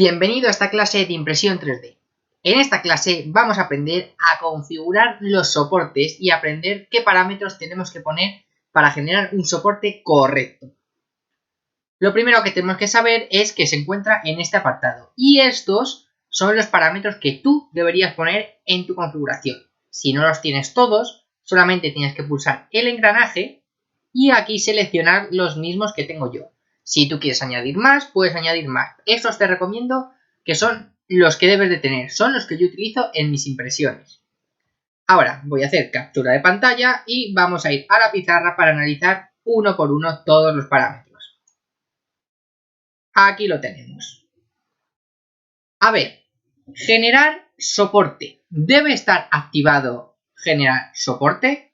Bienvenido a esta clase de impresión 3D. En esta clase vamos a aprender a configurar los soportes y aprender qué parámetros tenemos que poner para generar un soporte correcto. Lo primero que tenemos que saber es que se encuentra en este apartado y estos son los parámetros que tú deberías poner en tu configuración. Si no los tienes todos, solamente tienes que pulsar el engranaje y aquí seleccionar los mismos que tengo yo. Si tú quieres añadir más, puedes añadir más. Estos te recomiendo que son los que debes de tener. Son los que yo utilizo en mis impresiones. Ahora voy a hacer captura de pantalla y vamos a ir a la pizarra para analizar uno por uno todos los parámetros. Aquí lo tenemos. A ver, generar soporte. ¿Debe estar activado generar soporte?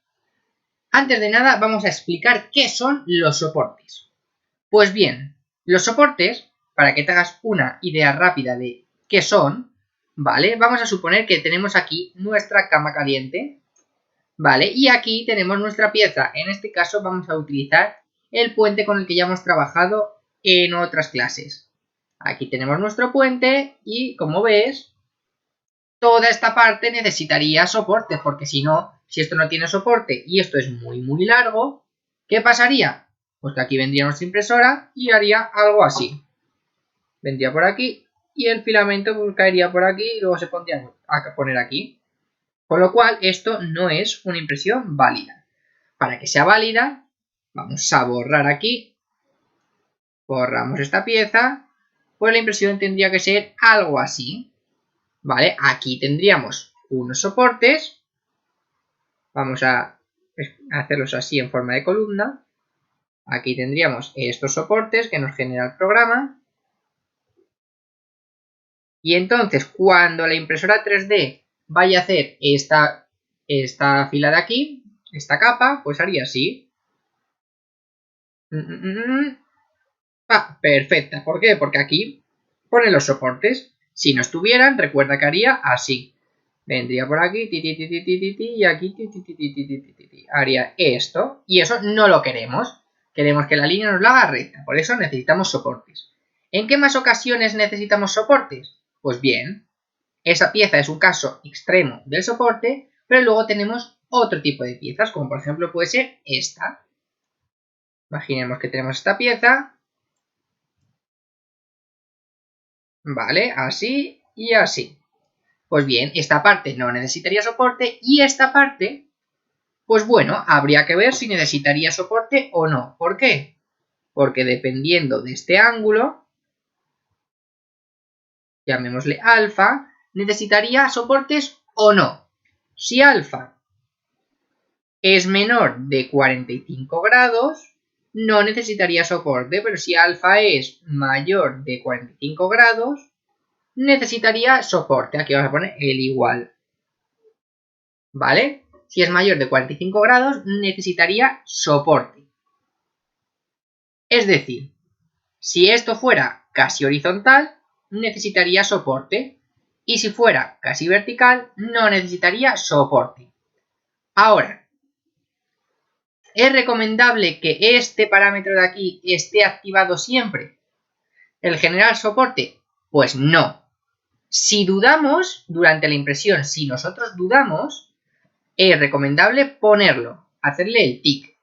Antes de nada vamos a explicar qué son los soportes. Pues bien, los soportes, para que te hagas una idea rápida de qué son, ¿vale? Vamos a suponer que tenemos aquí nuestra cama caliente, ¿vale? Y aquí tenemos nuestra pieza. En este caso vamos a utilizar el puente con el que ya hemos trabajado en otras clases. Aquí tenemos nuestro puente y, como ves, toda esta parte necesitaría soporte, porque si no, si esto no tiene soporte y esto es muy largo, ¿qué pasaría? Pues que aquí vendría nuestra impresora y haría algo así. Vendría por aquí y el filamento pues caería por aquí y luego se pondría a poner aquí. Con lo cual esto no es una impresión válida. Para que sea válida, vamos a borrar aquí. Borramos esta pieza. Pues la impresión tendría que ser algo así. ¿Vale? Aquí tendríamos unos soportes. Vamos a hacerlos así en forma de columna. Aquí tendríamos estos soportes que nos genera el programa. Y entonces, cuando la impresora 3D vaya a hacer esta fila de aquí, esta capa, pues haría así. Perfecta. ¿Por qué? Porque aquí pone los soportes. Si no estuvieran, recuerda que haría así. Vendría por aquí, y aquí, haría esto. Y eso no lo queremos. Queremos que la línea nos la haga recta, por eso necesitamos soportes. ¿En qué más ocasiones necesitamos soportes? Pues bien, esa pieza es un caso extremo del soporte, pero luego tenemos otro tipo de piezas, como por ejemplo puede ser esta. Imaginemos que tenemos esta pieza. Vale, así y así. Pues bien, esta parte no necesitaría soporte y esta parte... Pues bueno, habría que ver si necesitaría soporte o no. ¿Por qué? Porque dependiendo de este ángulo, llamémosle alfa, necesitaría soportes o no. Si alfa es menor de 45 grados, no necesitaría soporte, pero si alfa es mayor de 45 grados, necesitaría soporte. Aquí vamos a poner el igual. ¿Vale? Si es mayor de 45 grados, necesitaría soporte. Es decir, si esto fuera casi horizontal, necesitaría soporte. Y si fuera casi vertical, no necesitaría soporte. Ahora, ¿es recomendable que este parámetro de aquí esté activado siempre? ¿El generar soporte? Pues no. Si dudamos durante la impresión, si nosotros dudamos, es recomendable ponerlo, hacerle el tic.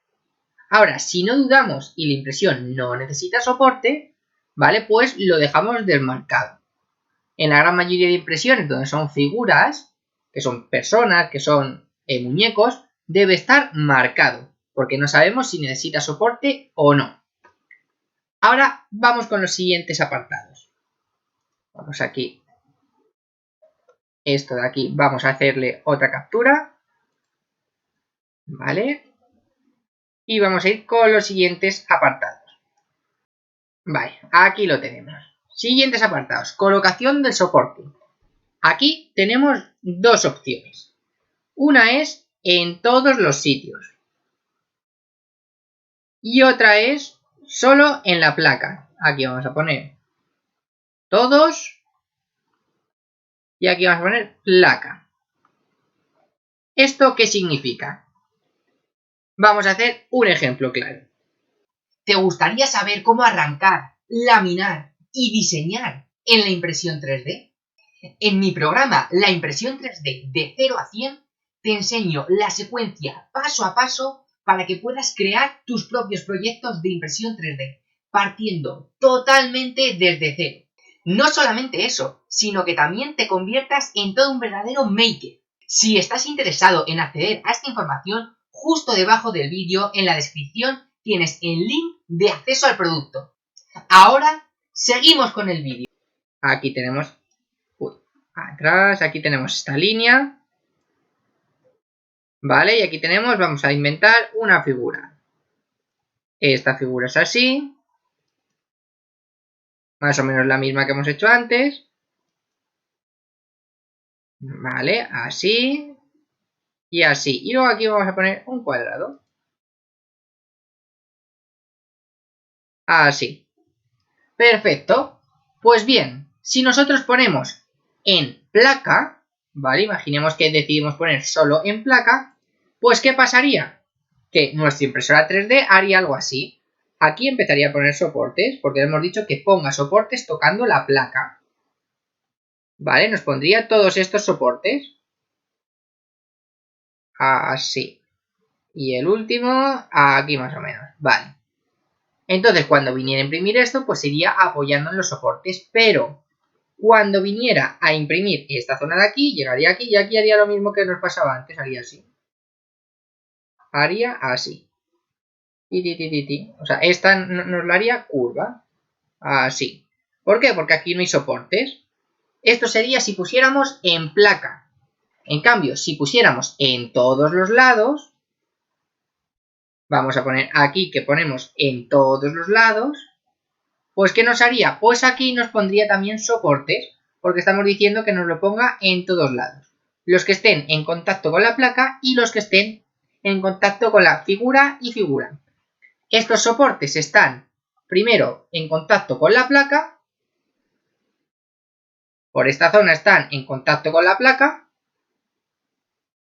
Ahora, si no dudamos y la impresión no necesita soporte, ¿vale? Pues lo dejamos desmarcado. En la gran mayoría de impresiones donde son figuras, que son personas, que son muñecos, debe estar marcado, porque no sabemos si necesita soporte o no. Ahora vamos con los siguientes apartados. Vamos aquí. Esto de aquí, vamos a hacerle otra captura. ¿Vale? Y vamos a ir con los siguientes apartados. Vale, aquí lo tenemos. Siguientes apartados. Colocación del soporte. Aquí tenemos dos opciones. Una es en todos los sitios. Y otra es solo en la placa. Aquí vamos a poner todos. Y aquí vamos a poner placa. ¿Esto qué significa? Vamos a hacer un ejemplo claro. ¿Te gustaría saber cómo arrancar, laminar y diseñar en la impresión 3D? En mi programa La impresión 3D de 0 a 100 te enseño la secuencia paso a paso para que puedas crear tus propios proyectos de impresión 3D, partiendo totalmente desde cero. No solamente eso, sino que también te conviertas en todo un verdadero maker. Si estás interesado en acceder a esta información, justo debajo del vídeo en la descripción tienes el link de acceso al producto. Ahora seguimos con el vídeo. Aquí tenemos, atrás, aquí tenemos esta línea. Vale, y aquí tenemos, vamos a inventar una figura. Esta figura es así. Más o menos la misma que hemos hecho antes. Vale, así. Y así. Y luego aquí vamos a poner un cuadrado. Así. Perfecto. Pues bien, si nosotros ponemos en placa, ¿vale? Imaginemos que decidimos poner solo en placa, pues ¿qué pasaría? Que nuestra impresora 3D haría algo así. Aquí empezaría a poner soportes, porque le hemos dicho que ponga soportes tocando la placa. ¿Vale? Nos pondría todos estos soportes. Así. Y el último, aquí más o menos. Vale. Entonces, cuando viniera a imprimir esto, pues iría apoyando en los soportes. Pero, cuando viniera a imprimir esta zona de aquí, llegaría aquí y aquí haría lo mismo que nos pasaba antes. Haría así. Haría así. O sea, esta nos la haría curva. Así. ¿Por qué? Porque aquí no hay soportes. Esto sería si pusiéramos en placa. En cambio, si pusiéramos en todos los lados, vamos a poner aquí que ponemos en todos los lados, pues ¿qué nos haría? Pues aquí nos pondría también soportes, porque estamos diciendo que nos lo ponga en todos lados. Los que estén en contacto con la placa y los que estén en contacto con la figura y figura. Estos soportes están primero en contacto con la placa, por esta zona están en contacto con la placa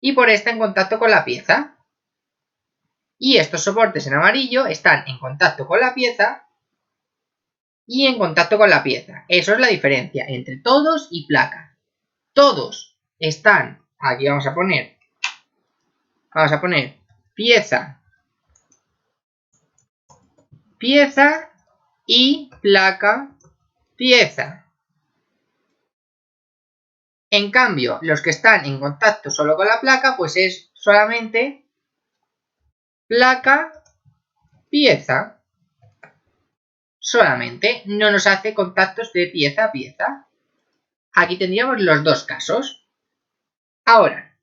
y por esta en contacto con la pieza. Y estos soportes en amarillo están en contacto con la pieza y en contacto con la pieza. Eso es la diferencia entre todos y placa. Todos están, aquí vamos a poner pieza, pieza y placa, pieza. En cambio, los que están en contacto solo con la placa, pues es solamente placa, pieza. Solamente no nos hace contactos de pieza a pieza. Aquí tendríamos los dos casos. Ahora,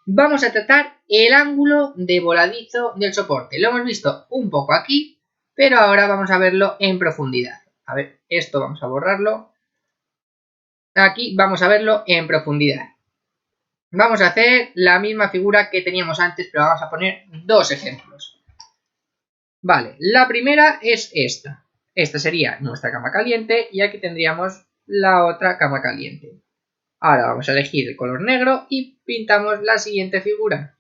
vamos a tratar el ángulo de voladizo del soporte. Lo hemos visto un poco aquí, pero ahora vamos a verlo en profundidad. A ver, esto vamos a borrarlo. Aquí vamos a verlo en profundidad. Vamos a hacer la misma figura que teníamos antes, pero vamos a poner dos ejemplos. Vale, la primera es esta. Esta sería nuestra cama caliente y aquí tendríamos la otra cama caliente. Ahora vamos a elegir el color negro y pintamos la siguiente figura.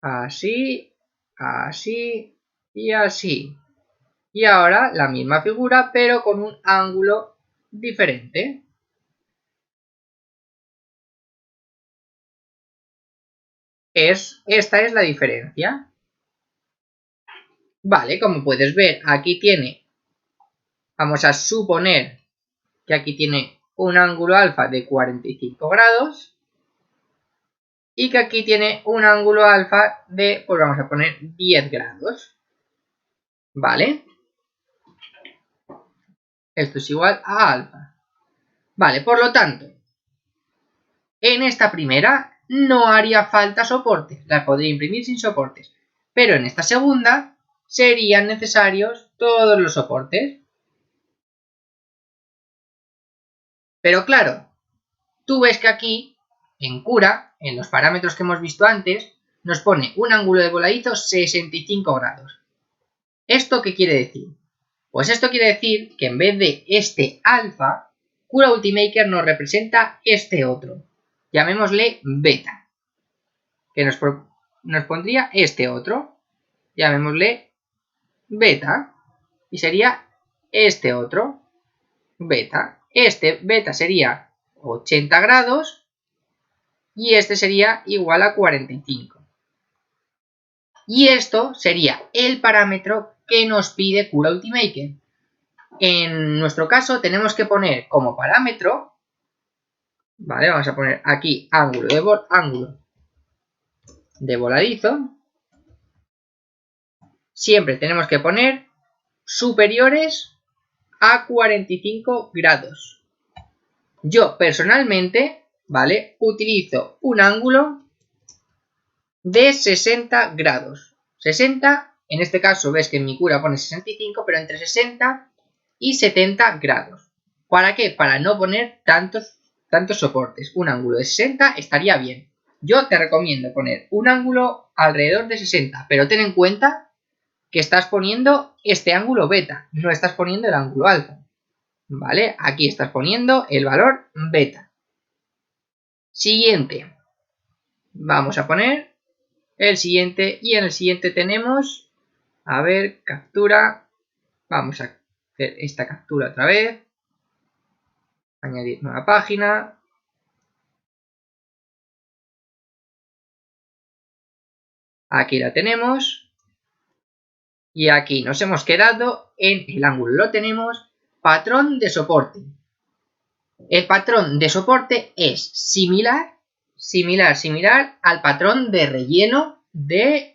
Así, así y así. Y ahora la misma figura pero con un ángulo diferente. Esta es la diferencia. Vale, como puedes ver, aquí tiene, vamos a suponer que aquí tiene un ángulo alfa de 45 grados y que aquí tiene un ángulo alfa de, pues vamos a poner 10 grados. ¿Vale? Esto es igual a alfa. Vale, por lo tanto, en esta primera no haría falta soportes, la podría imprimir sin soportes, pero en esta segunda serían necesarios todos los soportes. Pero claro, tú ves que aquí, en cura, en los parámetros que hemos visto antes, nos pone un ángulo de voladizo 65 grados. ¿Esto qué quiere decir? Pues esto quiere decir que en vez de este alfa, Cura Ultimaker nos representa este otro. Llamémosle beta. Que nos pondría este otro. Llamémosle beta. y sería este otro, beta. Este beta sería 80 grados y este sería igual a 45. Y esto sería el parámetro que nos pide Cura Ultimaker. En nuestro caso tenemos que poner como parámetro, vale, vamos a poner aquí ángulo de voladizo. Siempre tenemos que poner superiores a 45 grados. Yo personalmente, vale, utilizo un ángulo de 60 grados. 60, en este caso ves que en mi cura pone 65, pero entre 60 y 70 grados. ¿Para qué? Para no poner tantos soportes. Un ángulo de 60 estaría bien. Yo te recomiendo poner un ángulo alrededor de 60, pero ten en cuenta que estás poniendo este ángulo beta, no estás poniendo el ángulo alfa. ¿Vale? Aquí estás poniendo el valor beta. Siguiente. Vamos a poner el siguiente y en el siguiente tenemos, a ver, captura. Vamos a hacer esta captura otra vez. Añadir nueva página. Aquí la tenemos. Y aquí nos hemos quedado en el ángulo. Lo tenemos. Patrón de soporte. El patrón de soporte es similar al patrón de relleno de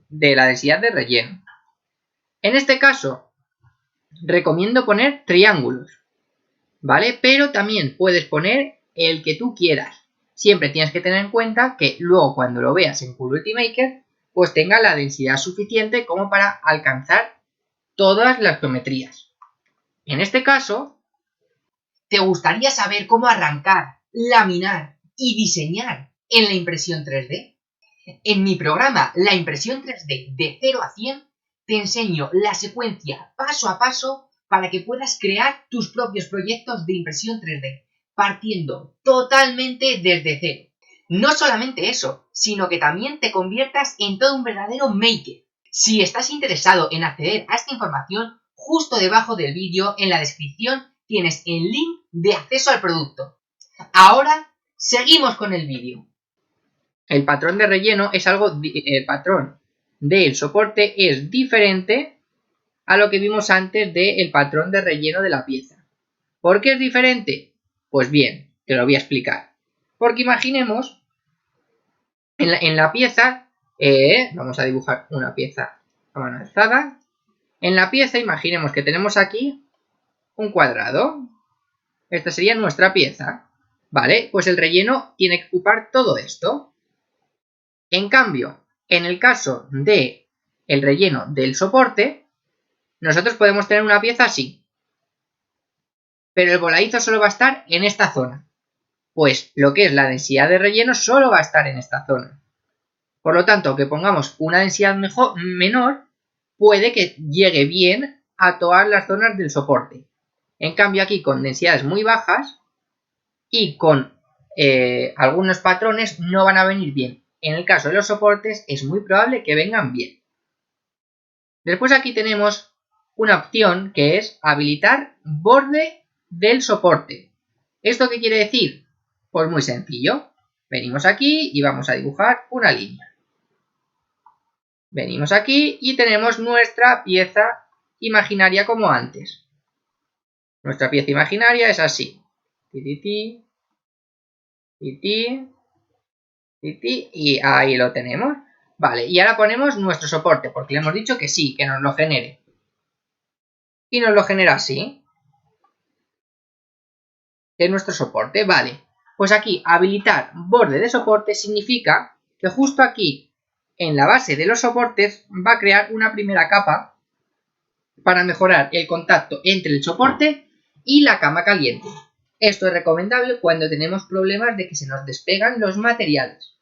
la densidad de relleno. En este caso, recomiendo poner triángulos, ¿vale? Pero también puedes poner el que tú quieras. Siempre tienes que tener en cuenta que luego cuando lo veas en Cura Ultimaker, pues tenga la densidad suficiente como para alcanzar todas las geometrías. En este caso, ¿te gustaría saber cómo arrancar, laminar y diseñar en la impresión 3D? En mi programa La impresión 3D de 0 a 100 te enseño la secuencia paso a paso para que puedas crear tus propios proyectos de impresión 3D, partiendo totalmente desde cero. No solamente eso, sino que también te conviertas en todo un verdadero maker. Si estás interesado en acceder a esta información, justo debajo del vídeo en la descripción tienes el link de acceso al producto. Ahora seguimos con el vídeo. El patrón de relleno es el patrón del soporte es diferente a lo que vimos antes del patrón de relleno de la pieza. ¿Por qué es diferente? Pues bien, te lo voy a explicar. Porque imaginemos en la pieza, vamos a dibujar una pieza a mano alzada. En la pieza imaginemos que tenemos aquí un cuadrado. Esta sería nuestra pieza. Vale, pues el relleno tiene que ocupar todo esto. En cambio, en el caso de el relleno del soporte, nosotros podemos tener una pieza así. Pero el voladizo solo va a estar en esta zona. Pues lo que es la densidad de relleno solo va a estar en esta zona. Por lo tanto, que pongamos una densidad menor, puede que llegue bien a todas las zonas del soporte. En cambio aquí con densidades muy bajas y con algunos patrones no van a venir bien. En el caso de los soportes es muy probable que vengan bien. Después aquí tenemos una opción que es habilitar borde del soporte. ¿Esto qué quiere decir? Pues muy sencillo. Venimos aquí y vamos a dibujar una línea. Venimos aquí y tenemos nuestra pieza imaginaria como antes. Nuestra pieza imaginaria es así. Y ahí lo tenemos. Vale, y ahora ponemos nuestro soporte, porque le hemos dicho que sí, que nos lo genere. Y nos lo genera así. Es nuestro soporte, vale. Pues aquí, habilitar borde de soporte significa que justo aquí, en la base de los soportes, va a crear una primera capa para mejorar el contacto entre el soporte y la cama caliente. Esto es recomendable cuando tenemos problemas de que se nos despegan los materiales.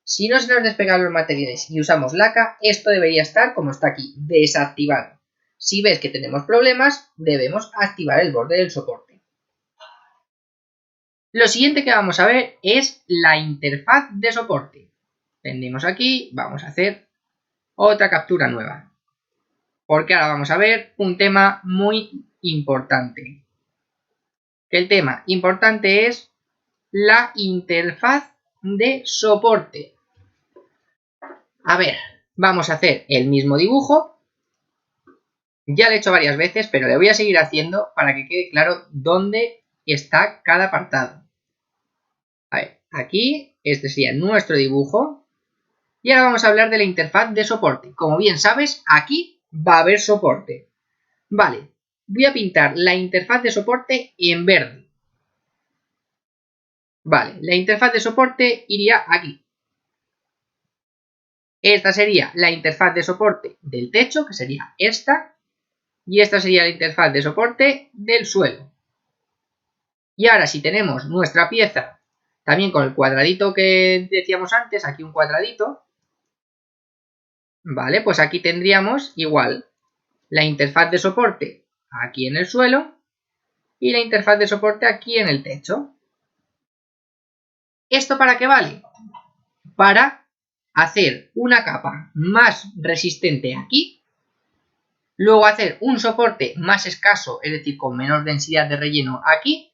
Si no se nos despegan los materiales y usamos laca, esto debería estar como está aquí, desactivado. Si ves que tenemos problemas, debemos activar el borde del soporte. Lo siguiente que vamos a ver es la interfaz de soporte. Venimos aquí, vamos a hacer otra captura nueva. porque ahora vamos a ver un tema muy importante. El tema importante es la interfaz de soporte. A ver, vamos a hacer el mismo dibujo. Ya lo he hecho varias veces, pero le voy a seguir haciendo para que quede claro dónde está cada apartado. A ver, aquí, este sería nuestro dibujo. Y ahora vamos a hablar de la interfaz de soporte. Como bien sabes, aquí va a haber soporte. Vale, voy a pintar la interfaz de soporte en verde. Vale, la interfaz de soporte iría aquí. Esta sería la interfaz de soporte del techo, que sería esta. Y esta sería la interfaz de soporte del suelo. Y ahora si tenemos nuestra pieza, también con el cuadradito que decíamos antes, aquí un cuadradito. Vale, pues aquí tendríamos igual la interfaz de soporte aquí en el suelo y la interfaz de soporte aquí en el techo. ¿Esto para qué vale? Para hacer una capa más resistente aquí, luego hacer un soporte más escaso, es decir, con menor densidad de relleno aquí,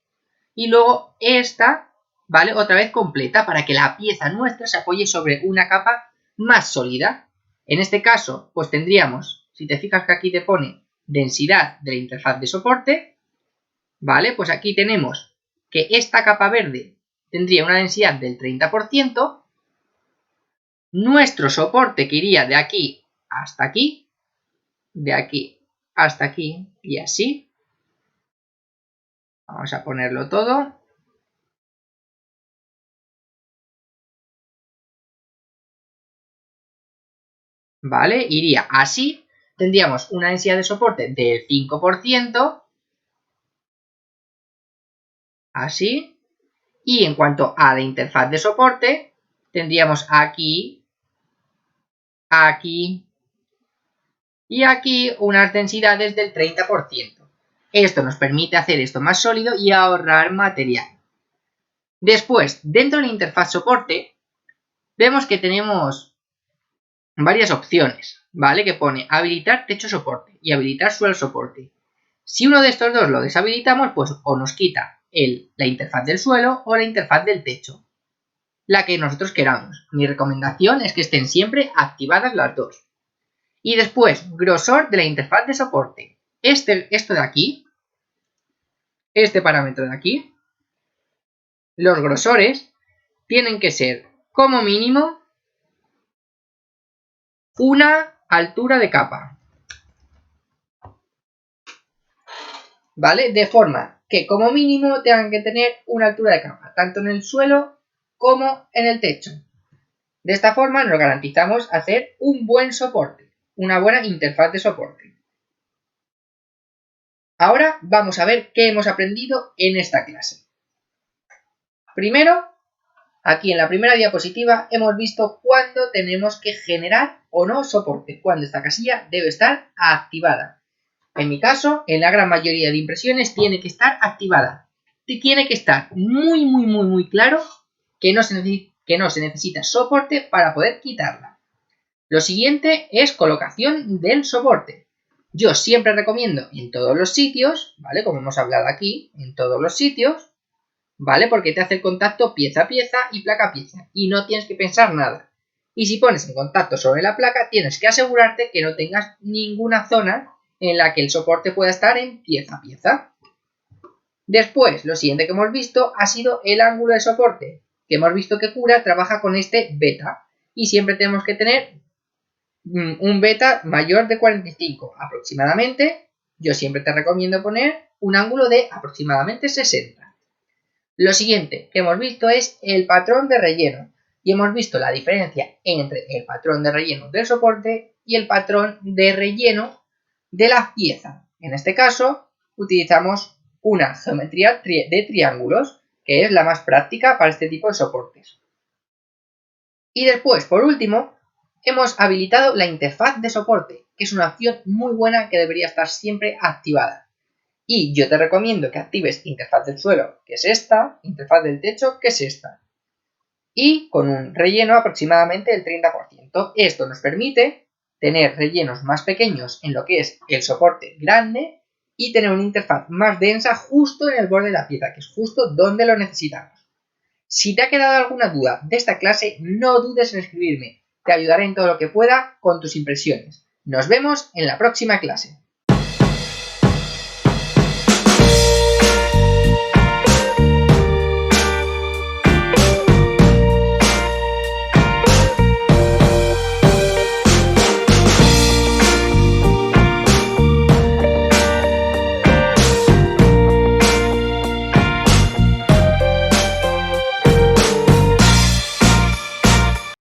y luego esta, ¿vale? Otra vez completa para que la pieza nuestra se apoye sobre una capa más sólida. En este caso, pues tendríamos, si te fijas que aquí te pone densidad de la interfaz de soporte, ¿vale? Pues aquí tenemos que esta capa verde tendría una densidad del 30%, nuestro soporte que iría de aquí hasta aquí, de aquí hasta aquí y así. Vamos a ponerlo todo. ¿Vale? Iría así. Tendríamos una densidad de soporte del 5%. Así. Y en cuanto a la interfaz de soporte, tendríamos aquí, aquí y aquí unas densidades del 30%. Esto nos permite hacer esto más sólido y ahorrar material. Después, dentro de la interfaz soporte, vemos que tenemos varias opciones, ¿vale? Que pone habilitar techo soporte y habilitar suelo soporte. Si uno de estos dos lo deshabilitamos, pues o nos quita la interfaz del suelo o la interfaz del techo, la que nosotros queramos. Mi recomendación es que estén siempre activadas las dos. Y después, grosor de la interfaz de soporte. Esto de aquí, este parámetro de aquí, los grosores tienen que ser como mínimo una altura de capa. ¿Vale? De forma que como mínimo tengan que tener una altura de capa, tanto en el suelo como en el techo. De esta forma nos garantizamos hacer un buen soporte, una buena interfaz de soporte. Ahora vamos a ver qué hemos aprendido en esta clase. Primero, aquí en la primera diapositiva hemos visto cuándo tenemos que generar o no soporte, cuándo esta casilla debe estar activada. En mi caso, en la gran mayoría de impresiones tiene que estar activada. Tiene que estar muy claro que no se necesita soporte para poder quitarla. Lo siguiente es colocación del soporte. Yo siempre recomiendo en todos los sitios, ¿vale? Como hemos hablado aquí, en todos los sitios, ¿vale? Porque te hace el contacto pieza a pieza y placa a pieza y no tienes que pensar nada. Y si pones el contacto sobre la placa, tienes que asegurarte que no tengas ninguna zona en la que el soporte pueda estar en pieza a pieza. Después, lo siguiente que hemos visto ha sido el ángulo de soporte, que hemos visto que Cura trabaja con este beta y siempre tenemos que tener un beta mayor de 45 aproximadamente. Yo siempre te recomiendo poner un ángulo de aproximadamente 60. Lo siguiente que hemos visto es el patrón de relleno y hemos visto la diferencia entre el patrón de relleno del soporte y el patrón de relleno de la pieza. En este caso utilizamos una geometría de triángulos, que es la más práctica para este tipo de soportes. Y después, por último, hemos habilitado la interfaz de soporte, que es una opción muy buena que debería estar siempre activada. Y yo te recomiendo que actives interfaz del suelo, que es esta, interfaz del techo, que es esta. Y con un relleno aproximadamente del 30%. Esto nos permite tener rellenos más pequeños en lo que es el soporte grande y tener una interfaz más densa justo en el borde de la pieza, que es justo donde lo necesitamos. Si te ha quedado alguna duda de esta clase, no dudes en escribirme. Te ayudaré en todo lo que pueda con tus impresiones. Nos vemos en la próxima clase.